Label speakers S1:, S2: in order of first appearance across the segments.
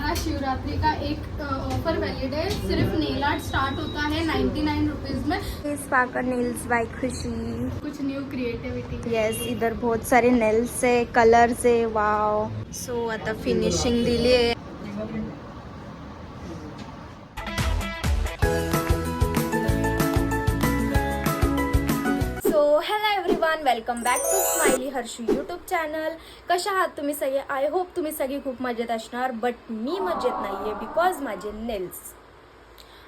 S1: हमारा शिवरात्रि का एक ऑफर वैलिड है। सिर्फ नेल आर्ट स्टार्ट होता है 99 रुपीज में।
S2: स्पा का नेल्स बाय खुशी।
S1: कुछ न्यू क्रिएटिविटी।
S2: यस, इधर बहुत सारे नेल्स है, कलर्स है। वाव। सो आता फिनिशिंग दिली आहे। Hello everyone, welcome back to Smiley Harshu YouTube channel. कशा आहात तुम्ही सगळे? आय होप तुम्ही सगळी खूप मजेत असणार, बट मी मजेत नाही आहे बिकॉज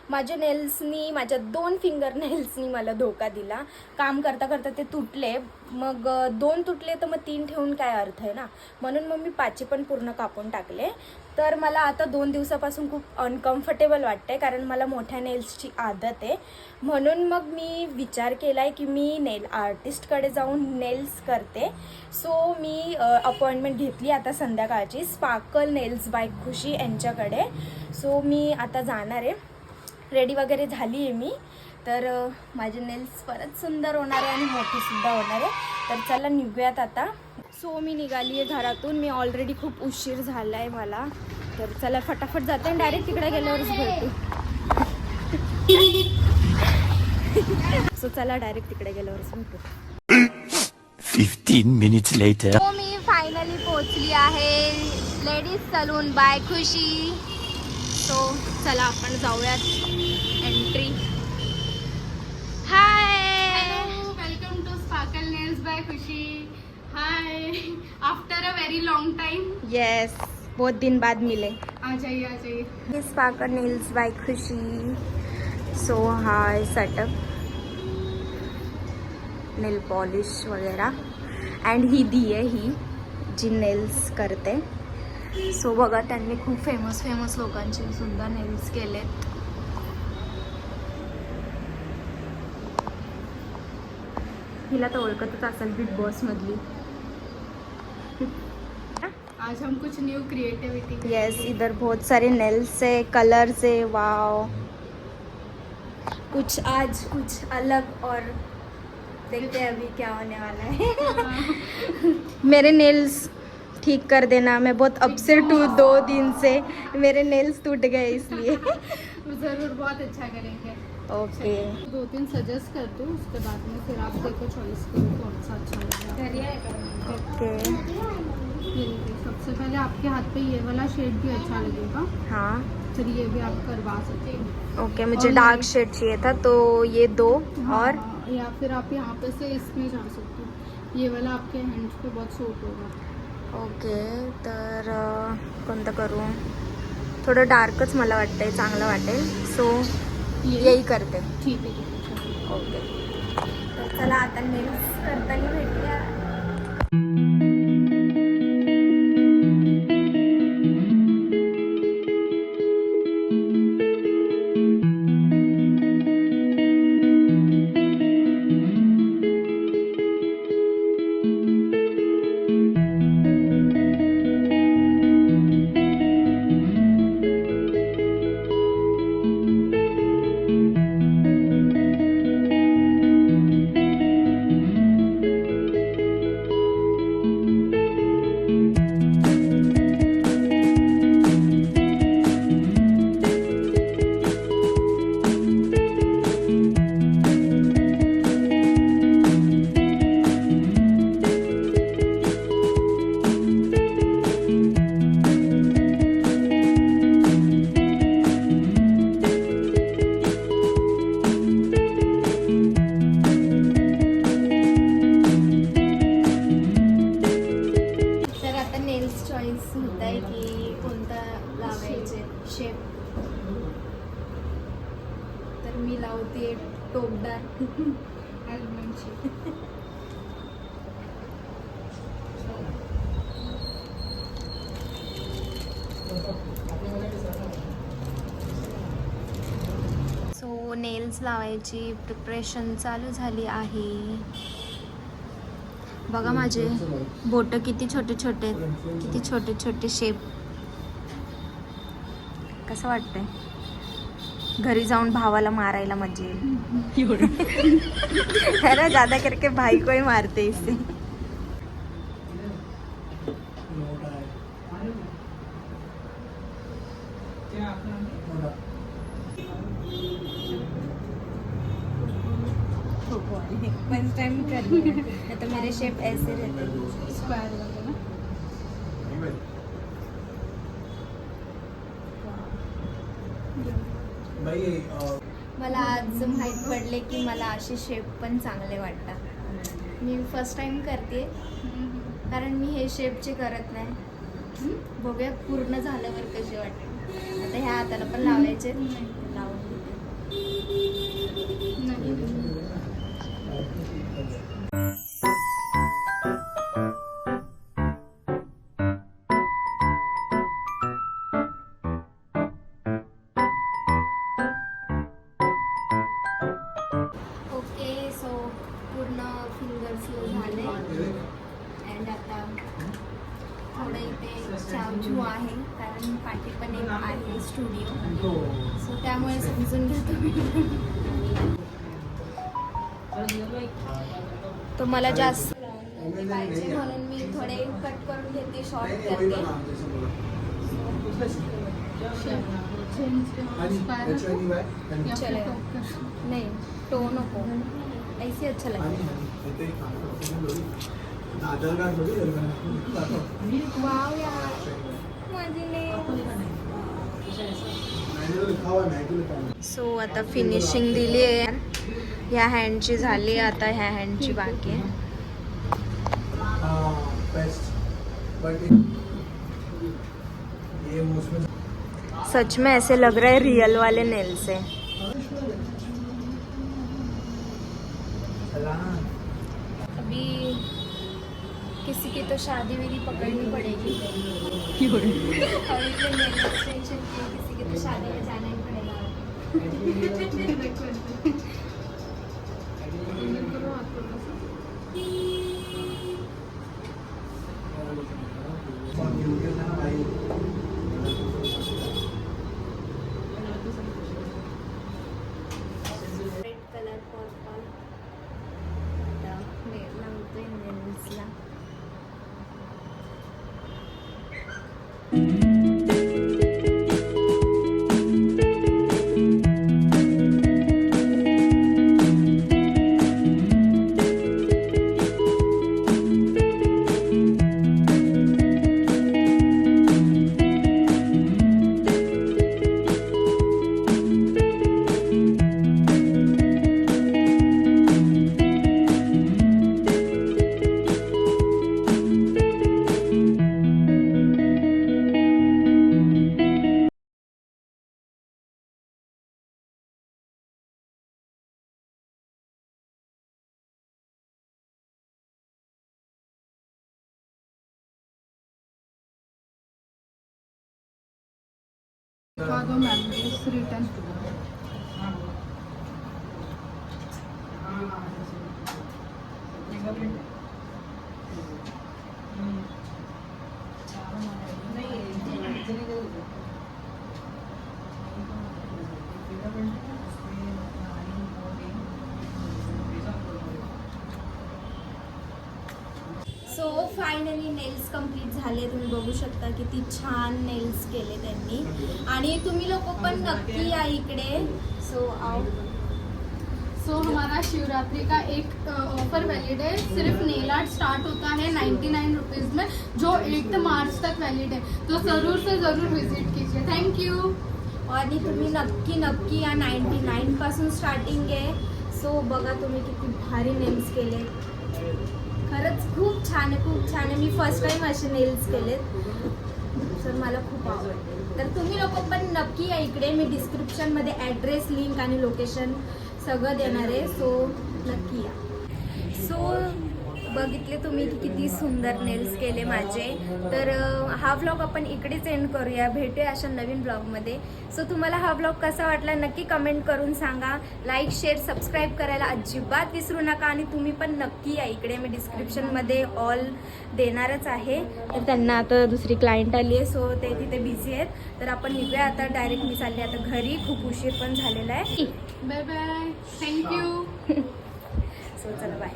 S2: माझे नेल्सनी माझ्या 2 फिंगर नेल्सनी मला धोका दिला। काम करता करता ते तुटले, मग 2 तुटले तर मग 3 ठेवून काय अर्थ आहे ना, म्हणून मग मी 5 पण पूर्ण कापून टाकले। तर मला आता 2 दिवसापासून खूप अनकम्फर्टेबल वाटतंय, कारण मला मोठ्या नेल्सची आदत आहे। म्हणून मग मी विचार केलाय की मी नेल आर्टिस्टकडे जाऊन नेल्स करते। सो मी अपॉइंटमेंट घेतली आता संध्याकाळची स्पार्कल नेल्स बाय खुशी यांच्याकडे। सो मी आता जाणार आहे, रेडी वगैरे झाली आहे मी। तर माझे नेल्स परत सुंदर होणार आहे आणि मोठेसुद्धा होणार आहे। तर चला निघूयात आता। सो मी निघाली आहे घरातून, मी ऑलरेडी खूप उशीर झाला आहे मला। तर चला फटाफट जाते आणि डायरेक्ट तिकडे गेल्यावरच भेटू। सो चला डायरेक्ट तिकडे गेल्यावरच भेटू।
S3: 15 minutes later.
S2: सो मी फायनली पोहोचली आहे ladies salon by Khushi. So चला आपण जाऊयात। Entry. Hi,
S1: welcome to Sparkle Nails by Khushi. Hi, after a very long time.
S2: Yes, बहुत दिन बाद मिले।
S1: आ जाइए।
S2: Sparkle Nails by Khushi. So hi setup, nail polish वगैरह, अँड ही दी आहे ही जी नेल्स करते। सो बघा, त्यांनी खूप फेमस लोकांचे सुद्धा नेल्स केलेत। हिला तर ओळखतच असेल बिग बॉस मधली।
S1: आज हम कुछ न्यू क्रिएटिविटी।
S2: यस, इधर बहुत सारे नेल्स है, कलर्स है। वाओ, कुछ आज कुछ अलग, और देखते हैं अभी क्या होने वाला है। मेरे नेल्स ठीक कर देना, मैं बहुत अपसेट हूँ 2 दिन से, मेरे नेल्स टूट गए इसलिए।
S1: जरूर, बहुत अच्छा करेंगे।
S2: ओके,
S1: 2-3 सजेस्ट कर दूँ, उसके बाद में फिर आप देखो, चॉइस करो कौन सा अच्छा लगेगा।
S2: ओके।
S1: ये देखिए, सबसे पहले आपके हाथ पे ये वाला शेड भी अच्छा लगेगा।
S2: हाँ,
S1: फिर ये भी आप करवा सकते हो।
S2: ओके। मुझे डार्क शेड चाहिए था, तो ये 2 और
S1: हाँ, या फिर आप यहाँ पे से इसमें जा सकते हो। ये वाला आपके हैंड्स पे बहुत सूट होगा।
S2: ओके। तर कोणतं करू? थोडं डार्कच मला वाटतंय चांगलं वाटेल, सो यही करते।
S1: ठीक है।
S2: ओके, तर चला आता नेल्स करताना भेटूया। होत आहे की कोणता लावायचे शेप, तर मी लावते टोकदार आल्मंड शेप। सो नेल्स लावायची प्रिपरेशन चालू झाली आहे। बघा माझे बोट किती छोटे छोटे, किती छोटे छोटे शेप। कसं वाटतंय? घरी जाऊन भावाला मारायला मजा येईल। अरे ज्यादा करके भाई को ही मारते इससे। फर्स्ट टाइम कर रही हूँ। नहीं तो मेरे शेप ऐसे रहते हैं
S1: स्क्वायर वाले ना।
S2: मला आज माहीत पडले की मला असे शेप पण चांगले वाटतात. मी फर्स्ट टाइम करते कारण मी हे शेपचे करत नाही. बघूया पूर्ण झाल्यावर कसे वाटते. आता ह्या हाताला पण लावायचे लावून ओके. सो पूर्ण फिंगर्स झाले अँड आता थोडं इथे चावचू आहे कारण पाठी पण एक आहे स्टुडिओ. सो त्यामुळे समजून घेतो मी. तो मला जास्त पाहिजे म्हणून मी थोडे कट करून घेते, शॉर्ट करते. चलो नहीं टो नको ऐसे अच्छा लगेगा. वाव यार माझी सो आता फिनिशिंग दिली आहे. ह्या हँडची झाली, आता ह्या हँडची बाकी आहे. सच में ऐसे लग रहा है रियल वाले नेल्स है. अभी किसी की तो शादी मेरी पकड़नी पड़ेगी. और इतने नेल एक्सटेंशन किए, किसी की तो शादी में जाना ही पड़ेगा. रेड कलर पर्पल लावतोय नेल्सला.
S1: दो मैम रिटर्न.
S2: सो फायनली नेल्स कंप्लीट झाले. तुम्ही बघू शकता किती छान नेल्स केले त्यांनी. आणि तुम्ही लोक पण नक्की या इकडे. सो आओ.
S1: सो हमारा शिवरात्रि का एक ऑफर वैलिड है. सिर्फ नेल आर्ट स्टार्ट होता है 99 रुपीज़ में, जो 8 मार्च तक वैलिड है. तो ज़रूर से ज़रूर विजिट कीजिए. Thank you.
S2: आणि तुम्ही नक्की या. 99 पासून स्टार्टिंग आहे. सो बघा तुम्ही किती भारी नेल्स केले. खरंच खूप छान आहे, खूप छान आहे. मी फर्स्ट टाइम असे नेल्स केलेत. तर मला खूप आवडते. तर तुम्ही लोक पण नक्की या इकडे. मी डिस्क्रिप्शनमध्ये ॲड्रेस, लिंक आणि लोकेशन सगळं देणार आहे. सो नक्की या. सो बघितले तुम्ही की किती सुंदर नेल्स केले माझे. तर हा व्लॉग आपण इकडेच एंड करूया. भेटूया अशा नवीन ब्लॉगमध्ये. सो तुम्हाला हा व्लॉग कसा वाटला नक्की कमेंट करून सांगा. लाईक, शेअर, सबस्क्राईब करायला अजिबात विसरू नका. आणि तुम्ही पण नक्की या इकडे. मी डिस्क्रिप्शनमध्ये ऑल देणारच आहे. तर त्यांना आता दुसरी क्लायंट आली आहे, सो ते तिथे बिझी आहेत. तर आपण निघूया आता. डायरेक्ट मी चालले आता घरी. खूप उशीर पण झालेला आहे.
S1: Bye bye. Thank you.
S2: So चला बाय.